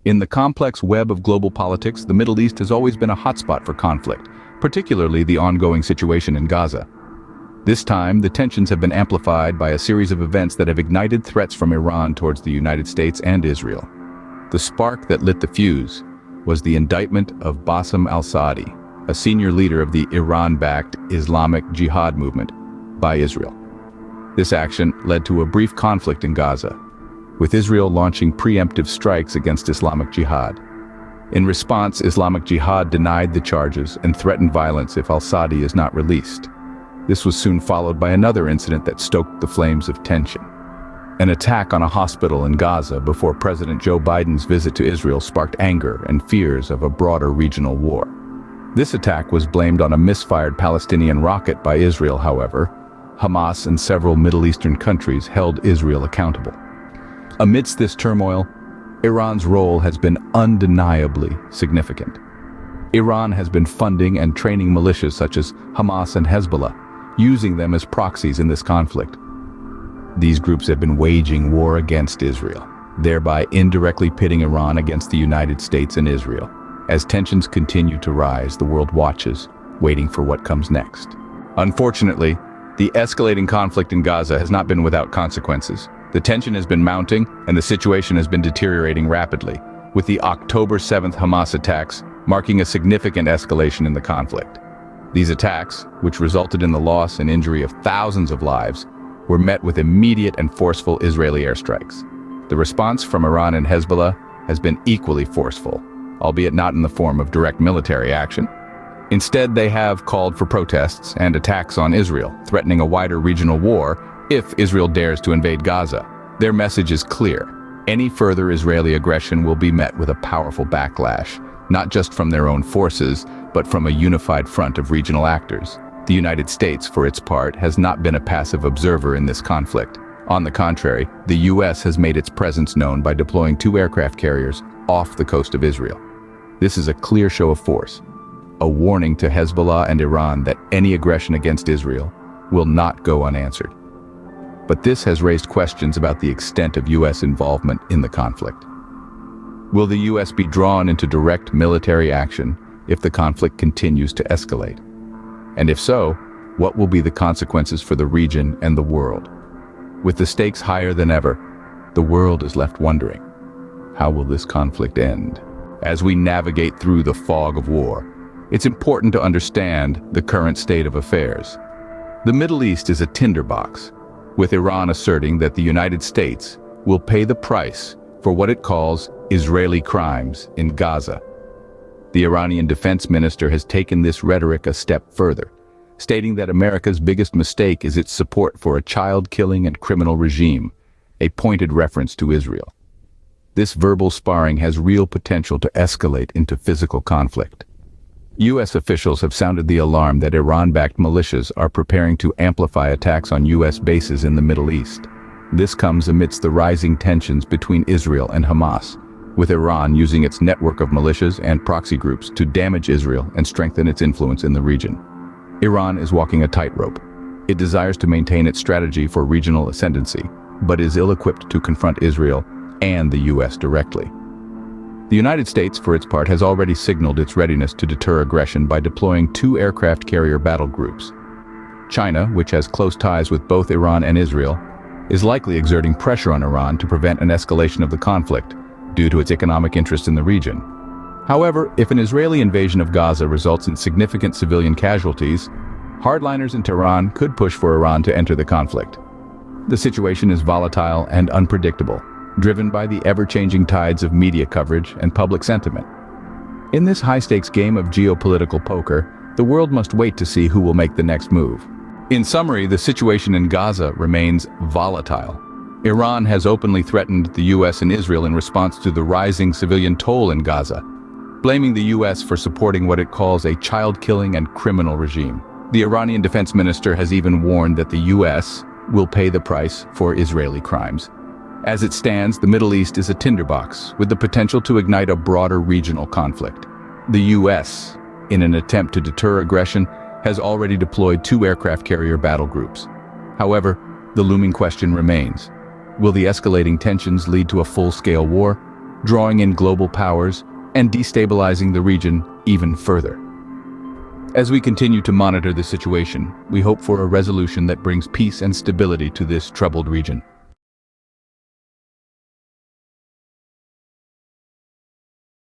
In the complex web of global politics, the Middle East has always been a hotspot for conflict, particularly the ongoing situation in Gaza. This time, the tensions have been amplified by a series of events that have ignited threats from Iran towards the United States and Israel. The spark that lit the fuse was the indictment of Bassem al-Saadi, a senior leader of the Iran-backed Islamic Jihad movement, by Israel. This action led to a brief conflict in Gaza, with Israel launching preemptive strikes against Islamic Jihad. In response, Islamic Jihad denied the charges and threatened violence if al-Saadi is not released. This was soon followed by another incident that stoked the flames of tension. An attack on a hospital in Gaza before President Joe Biden's visit to Israel sparked anger and fears of a broader regional war. This attack was blamed on a misfired Palestinian rocket by Israel, however. Hamas and several Middle Eastern countries held Israel accountable. Amidst this turmoil, Iran's role has been undeniably significant. Iran has been funding and training militias such as Hamas and Hezbollah, using them as proxies in this conflict. These groups have been waging war against Israel, thereby indirectly pitting Iran against the United States and Israel. As tensions continue to rise, the world watches, waiting for what comes next. Unfortunately, the escalating conflict in Gaza has not been without consequences. The tension has been mounting, and the situation has been deteriorating rapidly, with the October 7th Hamas attacks marking a significant escalation in the conflict. These attacks, which resulted in the loss and injury of thousands of lives, were met with immediate and forceful Israeli airstrikes. The response from Iran and Hezbollah has been equally forceful, albeit not in the form of direct military action. Instead, they have called for protests and attacks on Israel, threatening a wider regional war if Israel dares to invade Gaza. Their message is clear. Any further Israeli aggression will be met with a powerful backlash, not just from their own forces, but from a unified front of regional actors. The United States, for its part, has not been a passive observer in this conflict. On the contrary, the U.S. has made its presence known by deploying 2 aircraft carriers off the coast of Israel. This is a clear show of force, a warning to Hezbollah and Iran that any aggression against Israel will not go unanswered. But this has raised questions about the extent of U.S. involvement in the conflict. Will the U.S. be drawn into direct military action if the conflict continues to escalate? And if so, what will be the consequences for the region and the world? With the stakes higher than ever, the world is left wondering, how will this conflict end? As we navigate through the fog of war, it's important to understand the current state of affairs. The Middle East is a tinderbox, with Iran asserting that the United States will pay the price for what it calls Israeli crimes in Gaza. The Iranian defense minister has taken this rhetoric a step further, stating that America's biggest mistake is its support for a child-killing and criminal regime, a pointed reference to Israel. This verbal sparring has real potential to escalate into physical conflict. U.S. officials have sounded the alarm that Iran-backed militias are preparing to amplify attacks on U.S. bases in the Middle East. This comes amidst the rising tensions between Israel and Hamas, with Iran using its network of militias and proxy groups to damage Israel and strengthen its influence in the region. Iran is walking a tightrope. It desires to maintain its strategy for regional ascendancy, but is ill-equipped to confront Israel and the U.S. directly. The United States, for its part, has already signaled its readiness to deter aggression by deploying 2 aircraft carrier battle groups. China, which has close ties with both Iran and Israel, is likely exerting pressure on Iran to prevent an escalation of the conflict due to its economic interest in the region. However, if an Israeli invasion of Gaza results in significant civilian casualties, hardliners in Tehran could push for Iran to enter the conflict. The situation is volatile and unpredictable, driven by the ever-changing tides of media coverage and public sentiment. In this high-stakes game of geopolitical poker, the world must wait to see who will make the next move. In summary, the situation in Gaza remains volatile. Iran has openly threatened the U.S. and Israel in response to the rising civilian toll in Gaza, blaming the U.S. for supporting what it calls a child-killing and criminal regime. The Iranian defense minister has even warned that the U.S. will pay the price for Israeli crimes. As it stands, the Middle East is a tinderbox with the potential to ignite a broader regional conflict. The U.S., in an attempt to deter aggression, has already deployed 2 aircraft carrier battle groups. However, the looming question remains: will the escalating tensions lead to a full-scale war, drawing in global powers and destabilizing the region even further. As we continue to monitor the situation, we hope for a resolution that brings peace and stability to this troubled region.